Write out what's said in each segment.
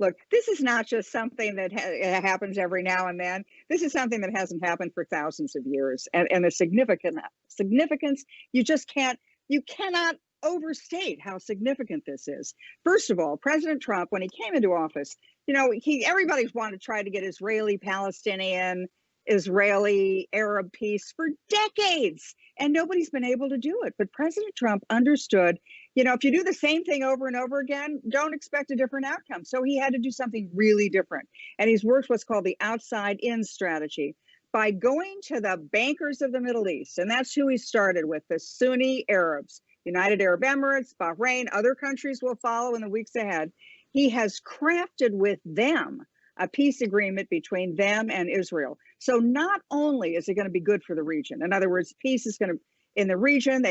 Look, this is not just something that happens every now and then. This is something that hasn't happened for thousands of years, and the significance you cannot overstate how significant this is. First of all, President Trump, when he came into office, everybody's wanted to try to get Israeli-Palestinian, Israeli-Arab peace for decades, and nobody's been able to do it. But President Trump understood, if you do the same thing over and over again, don't expect a different outcome. So he had to do something really different. And he's worked what's called the outside-in strategy by going to the bankers of the Middle East. And that's who he started with, the Sunni Arabs, United Arab Emirates, Bahrain, other countries will follow in the weeks ahead. He has crafted with them a peace agreement between them and Israel. So not only is it going to be good for the region, in other words, peace is going to, in the region,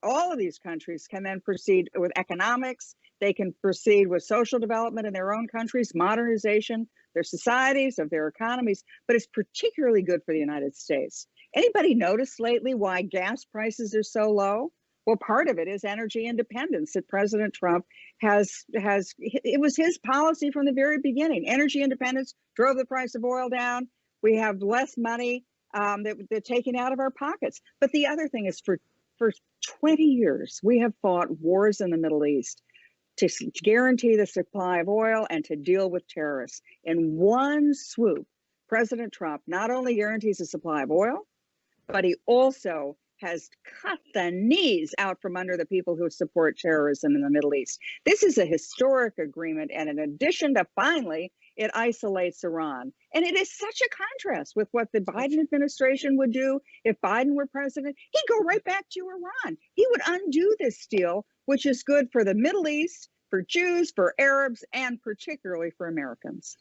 all of these countries can then proceed with economics, they can proceed with social development in their own countries, modernization, their societies, of their economies, but it's particularly good for the United States. Anybody notice lately why gas prices are so low? Well, part of it is energy independence that President Trump it was his policy from the very beginning. Energy independence drove the price of oil down. We have less money that they're taking out of our pockets. But the other thing is for 20 years, we have fought wars in the Middle East to guarantee the supply of oil and to deal with terrorists. In one swoop, President Trump not only guarantees the supply of oil, but he also has cut the knees out from under the people who support terrorism in the Middle East. This is a historic agreement, and in addition to finally, it isolates Iran. And it is such a contrast with what the Biden administration would do if Biden were president. He'd go right back to Iran. He would undo this deal, which is good for the Middle East, for Jews, for Arabs, and particularly for Americans.